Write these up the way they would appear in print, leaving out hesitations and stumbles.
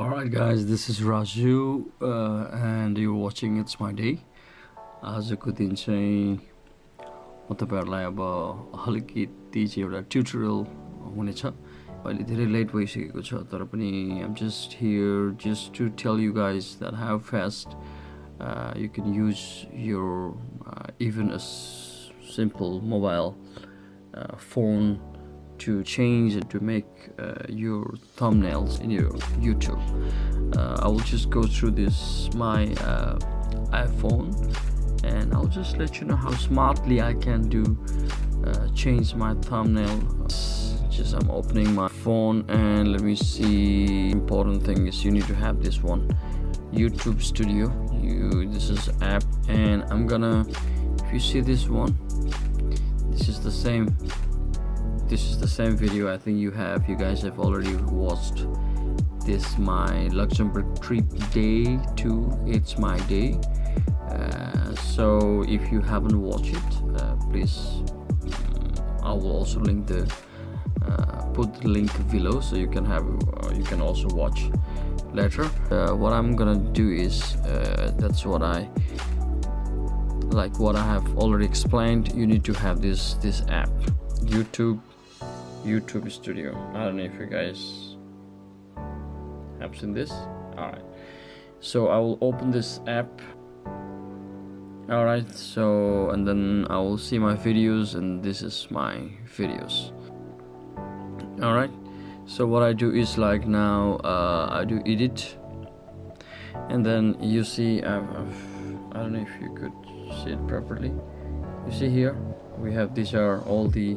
Alright guys, this is Raju and you're watching It's My Day. आजको दिन चाहिँ म तपाईहरुलाई अब हल्किती चाहिँ एउटा ट्युटोरियल हुनेछ। अहिले धेरै लेट भइसकेको छ तर पनि I'm just here just to tell you guys that how fast you can use your even a simple mobile phone to change and to make your thumbnails in your YouTube. I will just go through this my iPhone and I'll just let you know how smartly I can do change my thumbnail. Just I'm opening my phone and let me see. Important thing is you need to have this one, YouTube Studio. This is app and I'm gonna, if you see this one, this is the same video I think you guys have already watched this, my Luxembourg trip day 2. It's my day. So if you haven't watched it, please, I will also link the put the link below so you can have you can also watch later. What I'm gonna do is that's what I like, what I have already explained. You need to have this app, YouTube Studio. I don't know if you guys have seen this. Alright, so I will open this app. Alright, so and then I will see my videos, and this is my videos. Alright, so what I do is like now I do edit, and then you see I don't know if you could see it properly. You see here we have, these are all the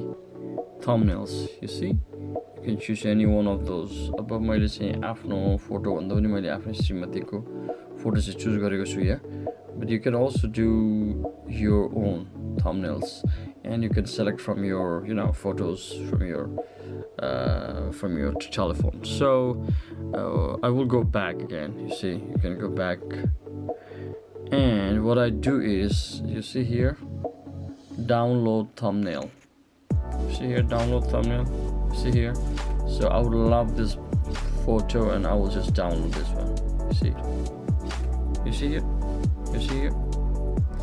thumbnails. You see, you can choose any one of those. Above मैले चाहिँ आफ्नो photo भन्दा पनि मैले आफ्नो श्रीमतीको photo चाहिँ choose गरेको छु यहाँ, but you can also do your own thumbnails and you can select from your photos from your telephone. So I will go back again. You see, you can go back, and what I do is, you see here, download thumbnail. See here, download thumbnail. See here, so I would love this photo and I will just download this one. You see here,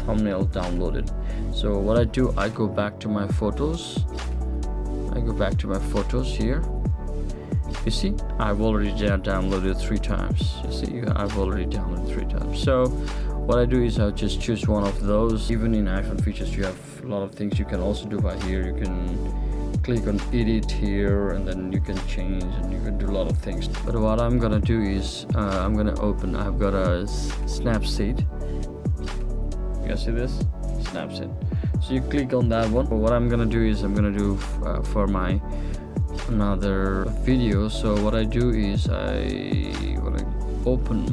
thumbnail downloaded. So what I do, I go back to my photos. Here. You see, I've already downloaded 3 times. You see, I've already downloaded 3 times. So what I do is I'll just choose one of those. Even in iPhone features, you have a lot of things you can also do by here. You can click on edit here, and then you can change and you can do a lot of things. But what I'm gonna do is I'm gonna open, I've got a Snapseed. You guys see this? Snapseed. So you click on that one. But what I'm gonna do is I'm gonna do for my another video. So what I do is when I open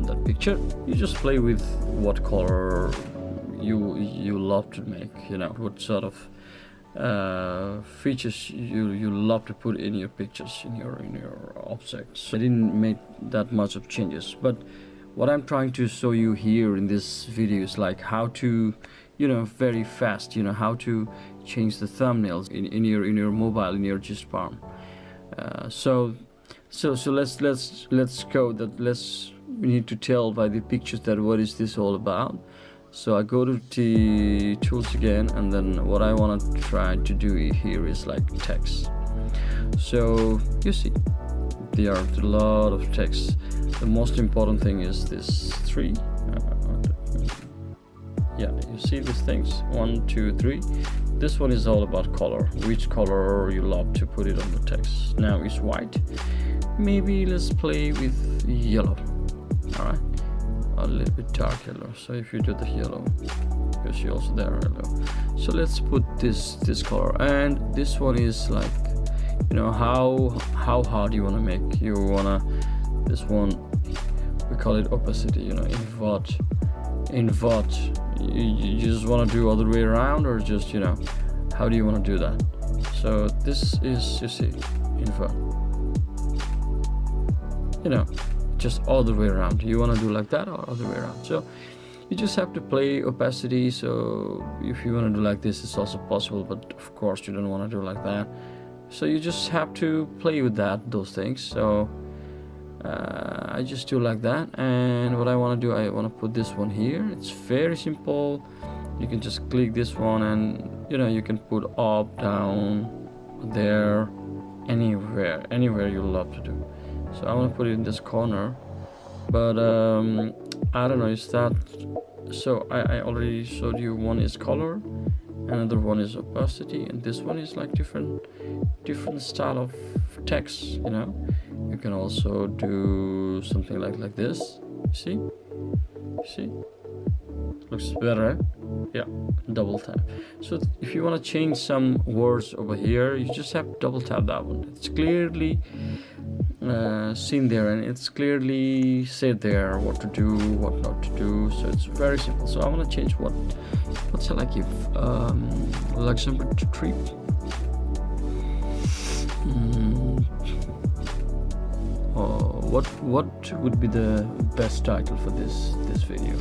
that picture, you just play with what color you love to make, what sort of features you love to put in your pictures, in your objects. I didn't make that much of changes, but what I'm trying to show you here in this video is like how to very fast, how to change the thumbnails in your mobile, in your just palm. So let's go. We need to tell by the pictures that what is this all about. So I go to the tools again, and then what I want to try to do here is like text. So you see, there are a lot of text. The most important thing is this 3. Yeah, you see these things, 1, 2, 3. This one is all about color, which color you love to put it on the text. Now it's white. Maybe let's play with yellow. Alright, a little bit dark yellow. So if you do the yellow, because you also there yellow. So let's put this color, and this one is like, how hard you wanna make. This one, we call it opacity. Invert. You just want to do other way around, or just how do you want to do that? So this is, you see, invert, just other way around. You want to do like that or other way around. So you just have to play opacity. So if you want to do like this, it's also possible, but of course you don't want to do like that. So you just have to play with those things. So I just do like that. And what I want to do, I want to put this one here. It's very simple. You can just click this one, and you know, you can put up, down, there, anywhere you love to do. So I want to put it in this corner, but I don't know, is that so? I already showed you, one is color, another one is opacity, and this one is like different style of text, you know. You can also do something like this. See, looks better. Yeah, double tap. So if you want to change some words over here, you just have to double tap that one. It's clearly seen there, and it's clearly said there what to do, what not to do. So it's very simple. So I want to change what shall I give? Luxembourg trip. What would be the best title for this video?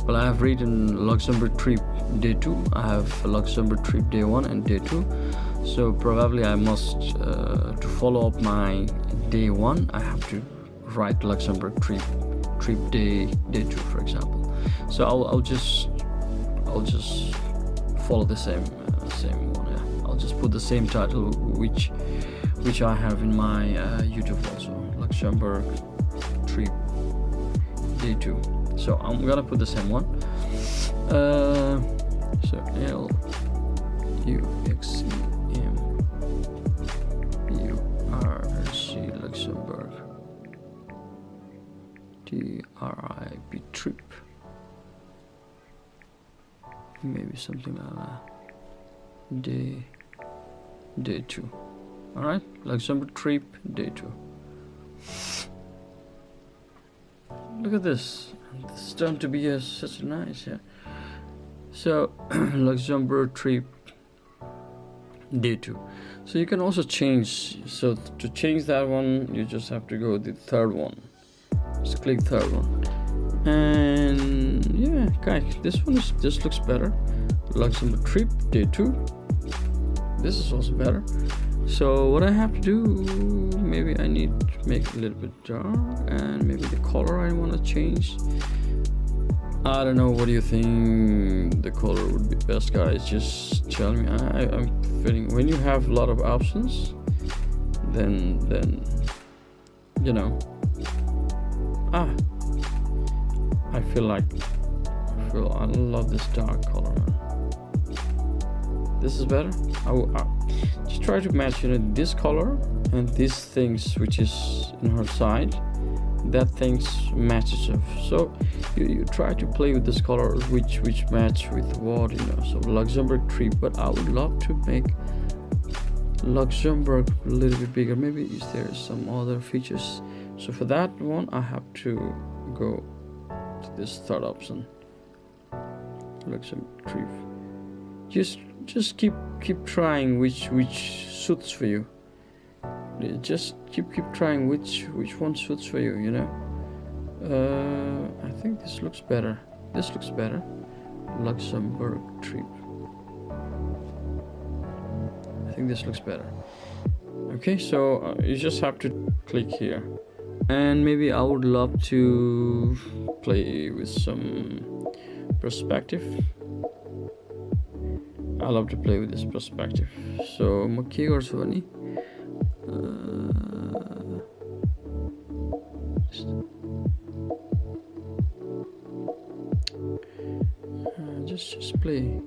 Well, I have written Luxembourg trip day 2. I have Luxembourg trip day 1 and day 2. So probably I must to follow up my day 1, I have to write Luxembourg trip day 2, for example. So I'll just follow the same one. Yeah. I'll just put the same title which I have in my YouTube also. Luxembourg trip day 2. So I'm gonna put the same one. So LUXEMBURC Luxembourg TRIP trip. Maybe something like that. Day 2. All right, Luxembourg trip day 2. Look at this. It's done to be such a nice, yeah. So Luxembourg trip day 2. So you can also change. So to change that one, you just have to go the third one. Just click third one, and yeah, guys, this looks better. Luxembourg trip day 2. This is also better. So what I have to do, maybe I need to make it a little bit dark, and maybe the color I want to change. I don't know, what do you think the color would be best, guys? Just tell me. I'm feeling when you have a lot of options, then you know, I feel I love this dark color, man. This is better. I just try to match, you know, this color and these things which is in her side. That things matches up. So you try to play with this color which match with what, you know. So Luxembourg trip, but I would love to make Luxembourg a little bit bigger. Maybe there some other features. So for that one, I have to go to this third option, Luxembourg trip. Just keep trying which suits for you. Just keep trying which one suits for you, you know. I think this looks better. Luxembourg trip. I think this looks better. Okay, so you just have to click here, and maybe I would love to play with some perspective. I love to play with this perspective. So म के गर्छु भने just play.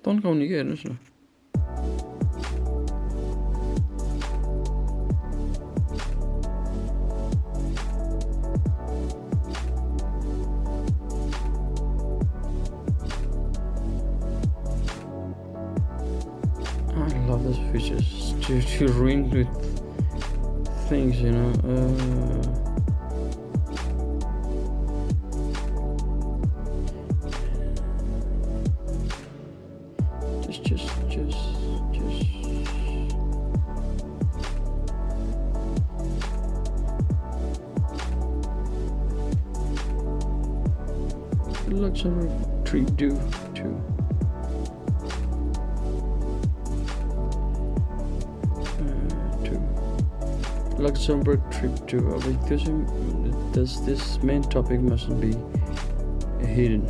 तन्काउने के हेर्नुस् न. I love these features to ring with things, you know. Just Luxembourg trip do too. Luxembourg trip to because this main topic mustn't be hidden.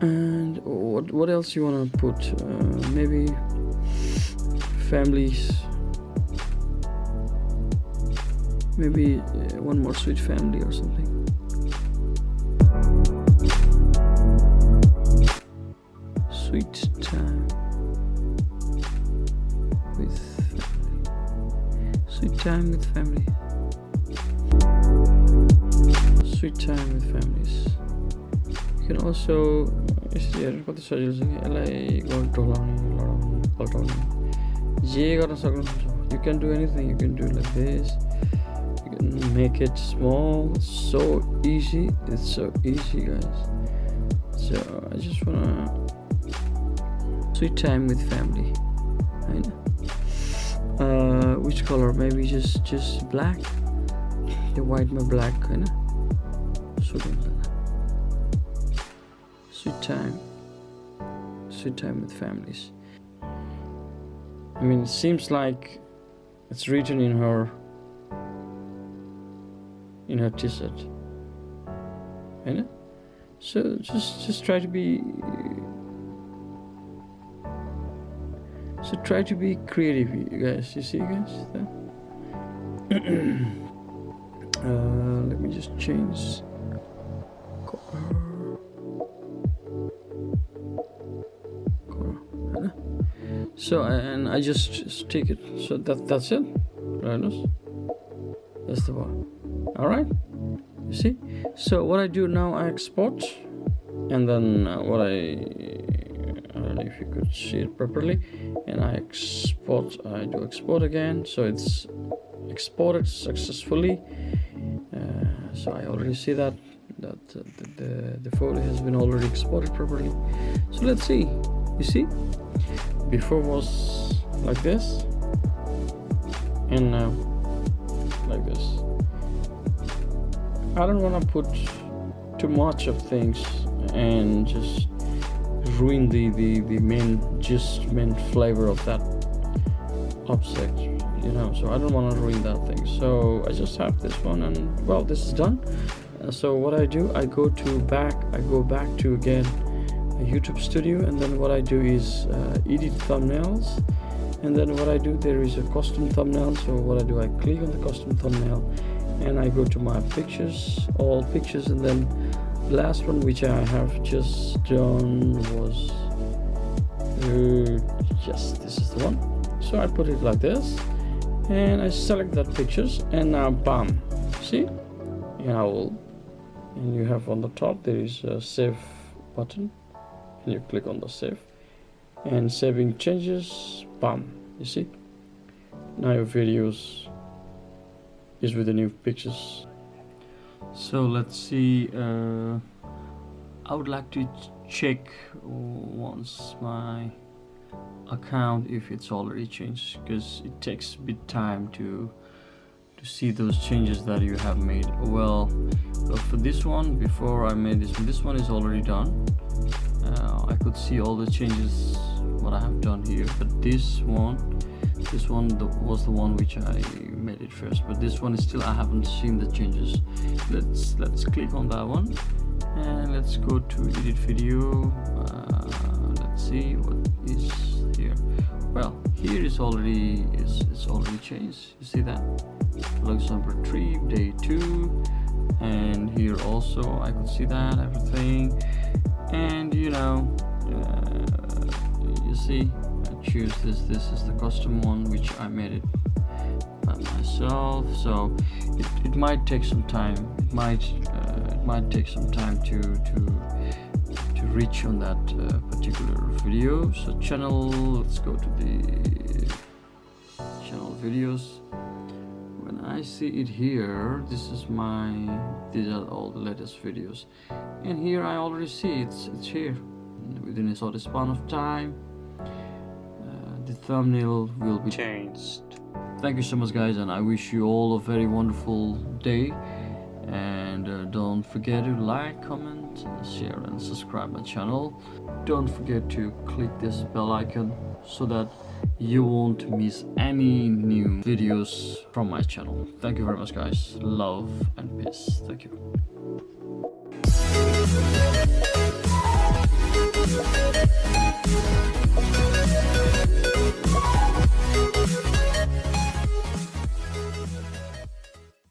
And what else you wanna put? Maybe families. Maybe one more sweet family or something. Sweet time with family. Sweet time with family. Sweet time with families. You can also you can do anything. You can do it like this. You can make it small. It's so easy. It's so easy, guys. So I just wanna sweet time with family. Right? Which color? Maybe just black. The white my black, kind of. Sweet time with families. I mean, it seems like it's written in her t-shirt, right? So just try to be creative, you guys. You see, guys. Let me just change color. So and I just stick it. So that's it. That's the one. All right. You see. So what I do now, I export, and then I don't know if you could see it properly, and I do export again. So it's exported successfully. So I already see that the photo has been already exported properly. So let's see. You see, before was like this, and now like this. I don't want to put too much of things and just ruin the main flavor of that object, so I don't want to ruin that thing. So I just have this one, and well, this is done. So what I do, I go back to again a YouTube studio, and then what I do is edit thumbnails, and then what I do, there is a custom thumbnail. So what I do, I click on the custom thumbnail, and I go to my pictures, all pictures, and then the last one which I have just done was this is the one. So I put it like this, and I select that pictures, and now bam, see, and you have on the top there is a save button, and you click on the save, and saving changes, bam, you see, now your videos is with the new pictures. So let's see, I would like to check once my account if it's already changed, because it takes a bit time to see those changes that you have made. Well, for this one, before I made this one is already done. I could see all the changes what I have done here, but this one was the one which I made it first, but this one is still, I haven't seen the changes. Let's click on that one, and let's go to edit video. Let's see what is here. Well, here is already it's already changed. You see that? Luxembourg trip, day 2, and here also I could see that everything, and you see, I choose this is the custom one which I made it by myself. So it might take some time. It might take some time to reach on that particular video. So channel, let's go to the channel videos. When I see it here, these are all the latest videos, and here I already see it's here within a sort of span of time. The thumbnail will be changed. Thank you so much, guys, and I wish you all a very wonderful day, and don't forget to like, comment, share and subscribe my channel. Don't forget to click this bell icon so that you won't miss any new videos from my channel. Thank you very much, guys. Love and peace. Thank you.